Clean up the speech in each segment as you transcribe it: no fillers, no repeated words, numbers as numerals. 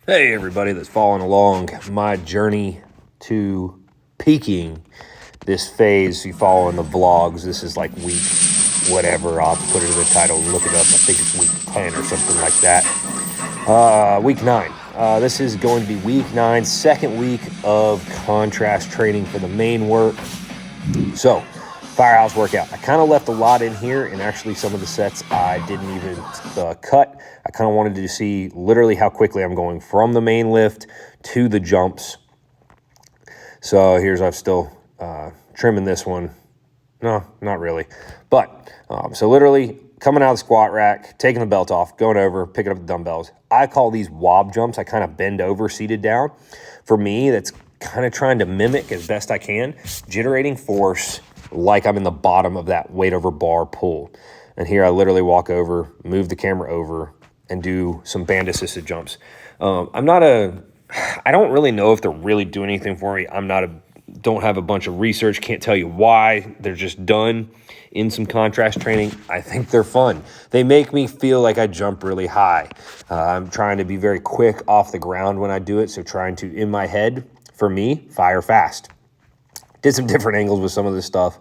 Hey everybody that's following along my journey to peaking this phase. You follow in the vlogs. This is like week whatever. I'll have to put it in the title and look it up. I think it's week 10 or something like that. Week 9. This is going to be week 9, second week of contrast training for the main work. So, firehouse workout. I kind of left a lot in here, and actually some of the sets I didn't even cut. I kind of wanted to see literally how quickly I'm going from the main lift to the jumps. So I'm still trimming this one. No, not really. But, so literally coming out of the squat rack, taking the belt off, going over, picking up the dumbbells. I call these wob jumps. I kind of bend over, seated down. For me, that's kind of trying to mimic as best I can, generating force like I'm in the bottom of that weight over bar pull. And here I literally walk over, move the camera over, and do some band assisted jumps. I don't really know if they're really doing anything for me. Don't have a bunch of research, can't tell you why. They're just done in some contrast training. I think they're fun. They make me feel like I jump really high. I'm trying to be very quick off the ground when I do it. So trying to, in my head, for me, fire fast. Did some different angles with some of this stuff.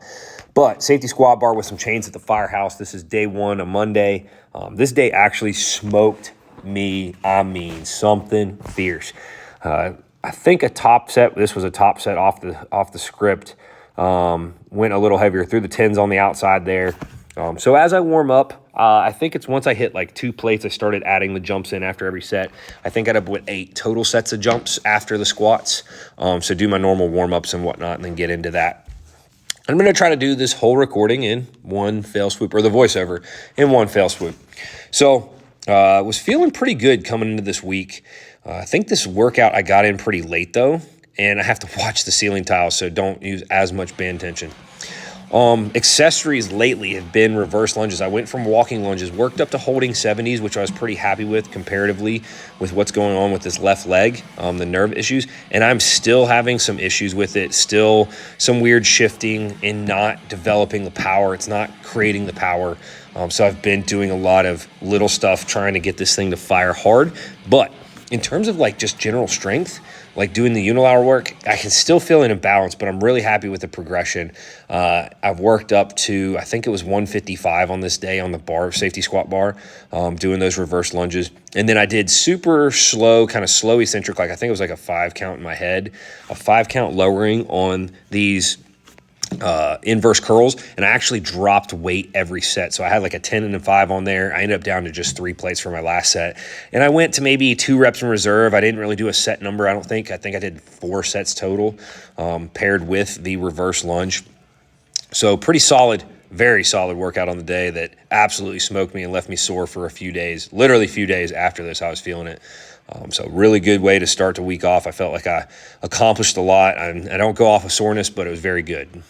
But safety squat bar with some chains at the firehouse. This is day 1, a Monday. This day actually smoked me. I mean, something fierce. I think a top set. This was a top set off the script. Went a little heavier, threw the 10s on the outside there. So as I warm up, I think it's once I hit like 2 plates, I started adding the jumps in after every set. I think I'd up with 8 total sets of jumps after the squats. So do my normal warm-ups and whatnot, and then get into that. I'm going to try to do this whole recording in one fell swoop, or the voiceover in one fell swoop. So was feeling pretty good coming into this week. I think this workout I got in pretty late though, and I have to watch the ceiling tiles, so don't use as much band tension. Accessories lately have been reverse lunges. I went from walking lunges, worked up to holding 70s, which I was pretty happy with comparatively with what's going on with this left leg, the nerve issues. And I'm still having some issues with it, still some weird shifting and not developing the power. It's not creating the power. So I've been doing a lot of little stuff trying to get this thing to fire hard. But in terms of like just general strength, like doing the unilateral work, I can still feel an imbalance, but I'm really happy with the progression. I've worked up to, I think it was 155 on this day on the bar, safety squat bar, doing those reverse lunges. And then I did super slow, kind of slow eccentric, like I think it was like a 5 count in my head, a 5 count lowering on these inverse curls, and I actually dropped weight every set. So I had like a 10 and a 5 on there. I ended up down to just 3 plates for my last set, and I went to maybe 2 reps in reserve. I didn't really do a set number. I think I did 4 sets total, paired with the reverse lunge. So pretty solid, very solid workout on the day that absolutely smoked me and left me sore for a few days. Literally a few days after this, I was feeling it. So really good way to start the week off. I felt like I accomplished a lot. I don't go off of soreness, but it was very good.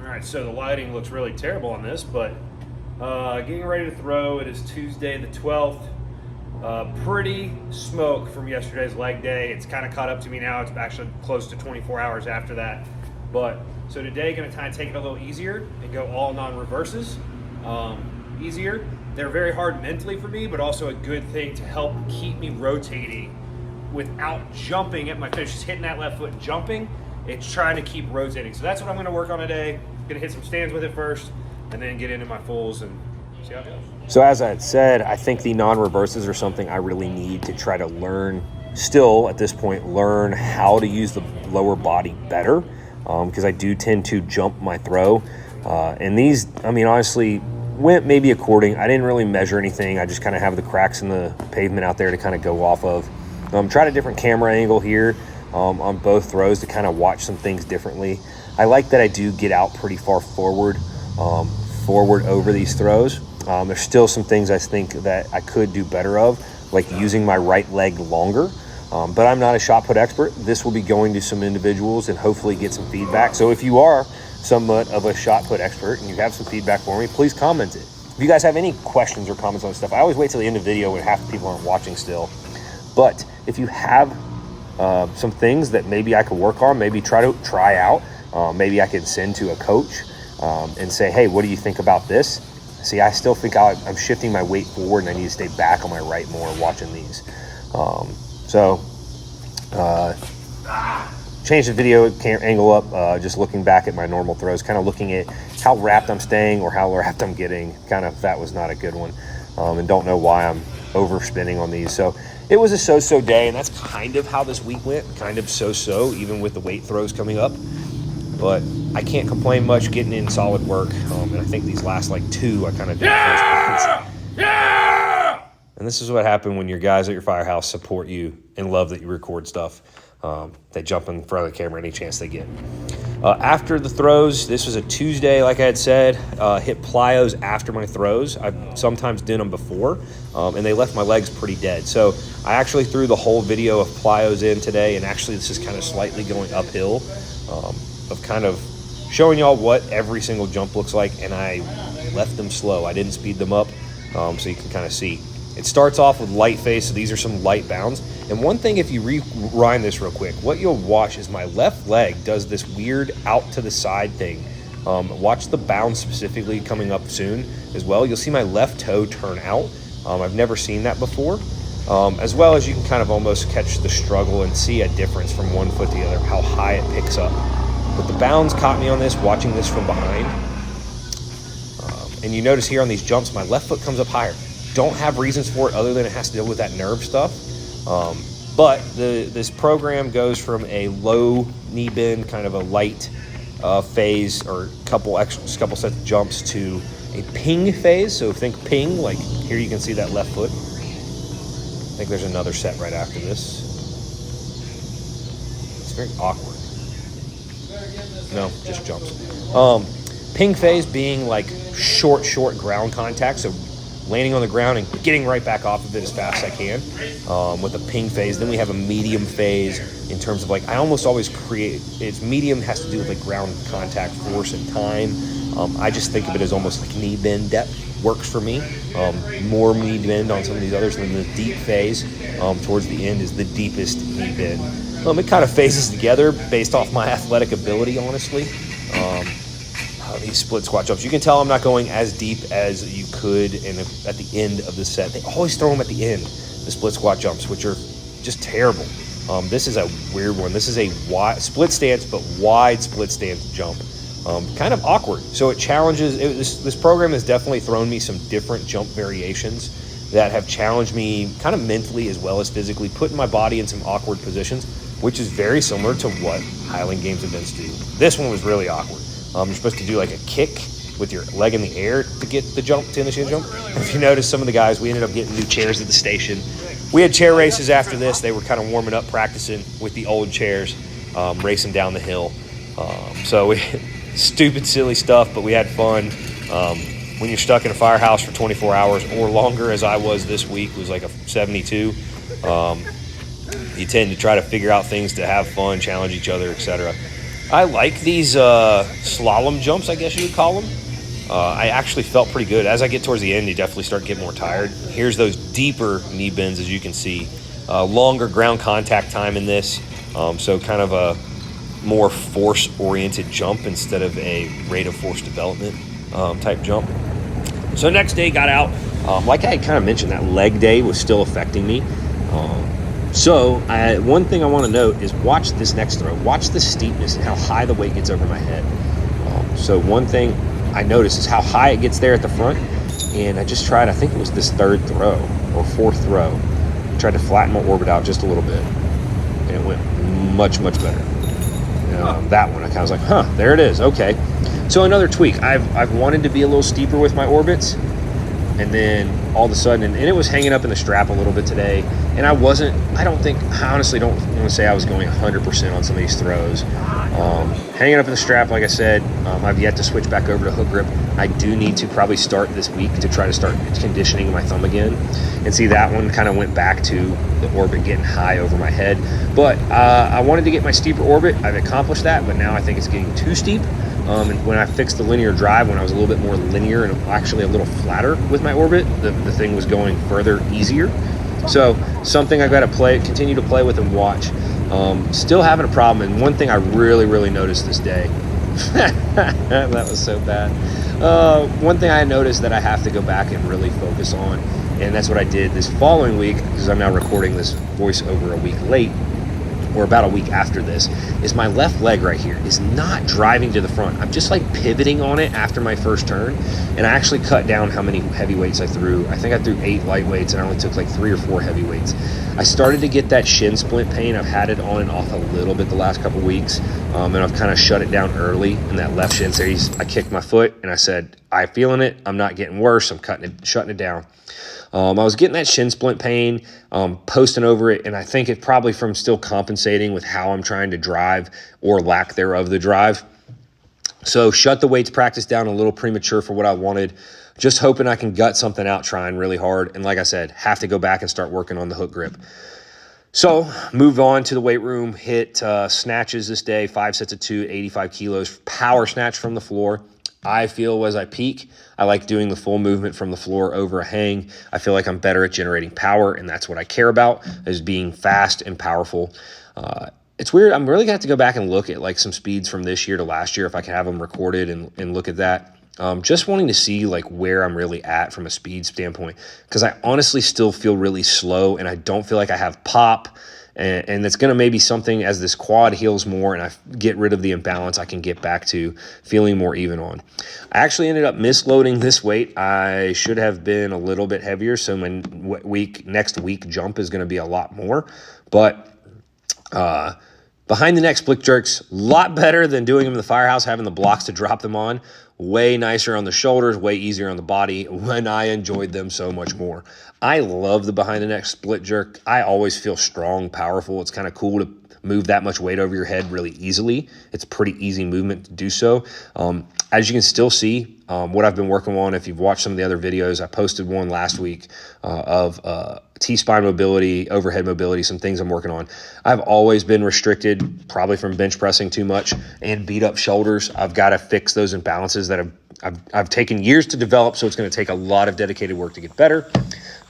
All right, so the lighting looks really terrible on this, but getting ready to throw. It is Tuesday the 12th. Pretty smoke from yesterday's leg day. It's kind of caught up to me now. It's actually close to 24 hours after that. But so today, going to kind of take it a little easier and go all non-reverses. Easier. They're very hard mentally for me, but also a good thing to help keep me rotating without jumping at my finish. Just hitting that left foot and jumping. It's trying to keep rotating. So that's what I'm going to work on today. Going to hit some stands with it first, and then get into my fulls and see how it goes. So as I had said, I think the non-reverses are something I really need to try to learn. Still, at this point, learn how to use the lower body better, because I do tend to jump my throw. And these, I mean, honestly, went maybe according. I didn't really measure anything. I just kind of have the cracks in the pavement out there to kind of go off of. Tried a different camera angle here on both throws to kind of watch some things differently. I like that I do get out pretty far forward over these throws. There's still some things I think that I could do better of, like using my right leg longer. But I'm not a shot put expert. This will be going to some individuals and hopefully get some feedback. So if you are somewhat of a shot put expert and you have some feedback for me, please comment it. If you guys have any questions or comments on stuff, I always wait till the end of the video when half the people aren't watching still. But if you have some things that maybe I could work on, maybe try out, maybe I could send to a coach and say, hey, what do you think about this? See, I still think I'm shifting my weight forward and I need to stay back on my right more watching these. So, changed the video angle up, just looking back at my normal throws, kind of looking at how wrapped I'm staying or how wrapped I'm getting. Kind of, that was not a good one, and don't know why I'm overspinning on these. So it was a so-so day, and that's kind of how this week went, kind of so-so, even with the weight throws coming up. But I can't complain much getting in solid work, and I think these last like 2 I kind of did yeah! And this is what happened when your guys at your firehouse support you and love that you record stuff. They jump in front of the camera any chance they get. After the throws, this was a Tuesday, like I had said, hit plyos after my throws. I've sometimes done them before, and they left my legs pretty dead. So I actually threw the whole video of plyos in today, and actually this is kind of slightly going uphill, of kind of showing y'all what every single jump looks like, and I left them slow. I didn't speed them up, so you can kind of see. It starts off with light phase, so these are some light bounds. And one thing, if you rewind this real quick, what you'll watch is my left leg does this weird out to the side thing. Watch the bound specifically coming up soon as well. You'll see my left toe turn out. I've never seen that before. As well as you can kind of almost catch the struggle and see a difference from one foot to the other, how high it picks up. But the bounds caught me on this, watching this from behind. And you notice here on these jumps, my left foot comes up higher. Don't have reasons for it other than it has to deal with that nerve stuff. But this program goes from a low knee bend, kind of a light phase, or couple sets of jumps, to a ping phase. So think ping, like here you can see that left foot. I think there's another set right after this. It's very awkward. No, just jumps. Ping phase being like short ground contact, so landing on the ground and getting right back off of it as fast as I can, with a ping phase. Then we have a medium phase in terms of like, I almost always create, it's medium has to do with like ground contact force and time. I just think of it as almost like knee bend depth works for me. More knee bend on some of these others, and then the deep phase towards the end is the deepest knee bend. It kind of phases together based off my athletic ability, honestly. These split squat jumps, you can tell I'm not going as deep as you could at the end of the set. They always throw them at the end, the split squat jumps, which are just terrible. This is a weird one. This is a wide split stance, but wide split stance jump. Kind of awkward. So it challenges, this program has definitely thrown me some different jump variations that have challenged me kind of mentally as well as physically, putting my body in some awkward positions, which is very similar to what Highland Games events do. This one was really awkward. You're supposed to do like a kick with your leg in the air to get the jump, to initiate the jump. And if you notice, some of the guys, we ended up getting new chairs at the station. We had chair races after this. They were kind of warming up, practicing with the old chairs, racing down the hill. So stupid, silly stuff, but we had fun. When you're stuck in a firehouse for 24 hours or longer, as I was this week, it was like a 72. You tend to try to figure out things to have fun, challenge each other, etc. I like these slalom jumps, I guess you would call them. I actually felt pretty good. As I get towards the end, you definitely start getting more tired. Here's those deeper knee bends, as you can see. Longer ground contact time in this, so kind of a more force-oriented jump instead of a rate of force development type jump. So next day, got out. Like I had kind of mentioned, that leg day was still affecting me. So one thing I want to note is watch this next throw. Watch the steepness and how high the weight gets over my head. So one thing I noticed is how high it gets there at the front. And I just tried, I think it was this third throw or fourth throw, tried to flatten my orbit out just a little bit. And it went much better. That one, I kind of was like, there it is. Okay. So another tweak. I've wanted to be a little steeper with my orbits. And then all of a sudden, and it was hanging up in the strap a little bit today. And I honestly don't want to say I was going 100% on some of these throws. Hanging up in the strap, like I said, I've yet to switch back over to hook grip. I do need to probably start this week to try to start conditioning my thumb again. And see, that one kind of went back to the orbit getting high over my head. But I wanted to get my steeper orbit. I've accomplished that, but now I think it's getting too steep. And when I fixed the linear drive, when I was a little bit more linear and actually a little flatter with my orbit, the thing was going further easier. So something I've got to continue to play with and watch. Still having a problem. And one thing I really noticed this day, that was so bad. One thing I noticed that I have to go back and really focus on And that's what I did this following week, because I'm now recording this voiceover a week late, or about a week after this, is my left leg right here is not driving to the front. I'm just like pivoting on it after my first turn, and I actually cut down how many heavy weights I threw. I think I threw 8 lightweights, and I only took like 3 or 4 heavy weights. I started to get that shin splint pain. I've had it on and off a little bit the last couple weeks, and I've kind of shut it down early in that left shin series. I kicked my foot, and I said, I'm feeling it. I'm not getting worse. I'm shutting it down. I was getting that shin splint pain, posting over it, and I think it's probably from still compensating with how I'm trying to drive or lack thereof the drive. So shut the weights practice down a little premature for what I wanted, just hoping I can gut something out trying really hard. And like I said, have to go back and start working on the hook grip. So moved on to the weight room, hit snatches this day, 5 sets of 2, 85 kilos, power snatch from the floor. I feel as I peak, I like doing the full movement from the floor over a hang. I feel like I'm better at generating power, and that's what I care about, is being fast and powerful. It's weird. I'm really going to have to go back and look at like some speeds from this year to last year if I can have them recorded and look at that. Just wanting to see like where I'm really at from a speed standpoint, because I honestly still feel really slow, and I don't feel like I have pop. And it's going to maybe something as this quad heals more and I get rid of the imbalance, I can get back to feeling more even on. I actually ended up misloading this weight. I should have been a little bit heavier, so my next week jump is going to be a lot more. But behind the neck split jerks, a lot better than doing them in the firehouse, having the blocks to drop them on. Way nicer on the shoulders, way easier on the body, when I enjoyed them so much more. I love the behind the neck split jerk. I always feel strong, powerful. It's kind of cool to move that much weight over your head really easily. It's a pretty easy movement to do so. As you can still see, what I've been working on, if you've watched some of the other videos, I posted one last week of T-spine mobility, overhead mobility, some things I'm working on. I've always been restricted, probably from bench pressing too much and beat up shoulders. I've got to fix those imbalances that I've taken years to develop, so it's going to take a lot of dedicated work to get better.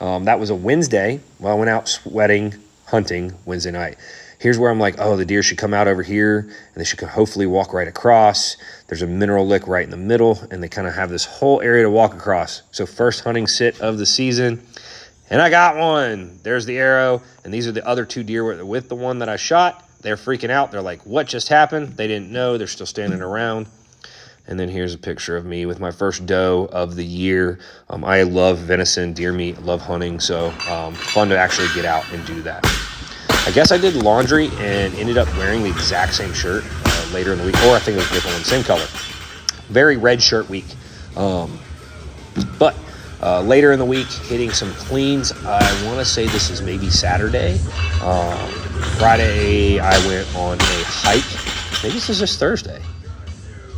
That was a Wednesday. Well, I went out sweating, hunting Wednesday night. Here's where I'm like, oh, the deer should come out over here, and they should hopefully walk right across. There's a mineral lick right in the middle, and they kind of have this whole area to walk across. So first hunting sit of the season, and I got one. There's the arrow, and these are the other 2 deer with the one that I shot. They're freaking out. They're like, what just happened? They didn't know. They're still standing around. And then here's a picture of me with my first doe of the year. I love venison, deer meat, love hunting, so fun to actually get out and do that. I guess I did laundry and ended up wearing the exact same shirt later in the week, or I think it was a different one, same color. Very red shirt week. But later in the week, hitting some cleans. I want to say this is maybe Saturday. Friday, I went on a hike. Maybe this is just Thursday.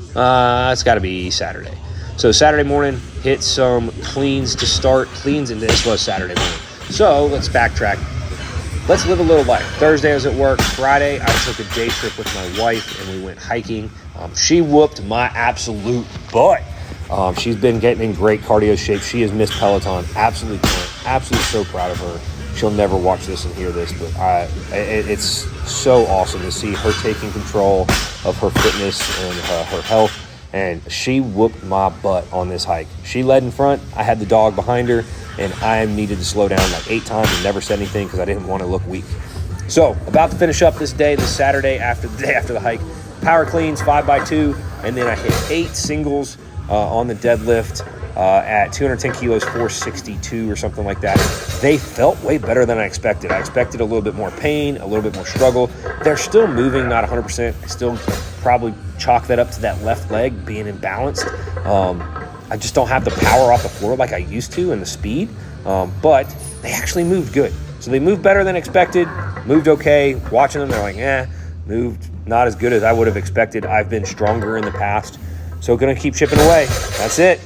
It's got to be Saturday. So Saturday morning, hit some cleans to start. Cleans, and this was Saturday morning. So let's backtrack. Let's live a little life. Thursday I was at work. Friday, I took a day trip with my wife, and we went hiking. She whooped my absolute butt. She's been getting in great cardio shape. She has missed Peloton. Absolutely so proud of her. She'll never watch this and hear this, but it's so awesome to see her taking control of her fitness and her health. And she whooped my butt on this hike. She led in front. I had the dog behind her, and I needed to slow down like 8 times and never said anything because I didn't want to look weak. So about to finish up this Saturday after the hike. Power cleans 5x2, and then I hit 8 singles on the deadlift at 210 kilos, 462 or something like that. They felt way better than I expected. I expected a little bit more pain, a little bit more struggle. They're still moving, not 100%. I still probably chalk that up to that left leg being imbalanced. I just don't have the power off the floor like I used to and the speed, but they actually moved good. So they moved better than expected, moved okay. Watching them, they're like, moved not as good as I would have expected. I've been stronger in the past. So going to keep chipping away. That's it.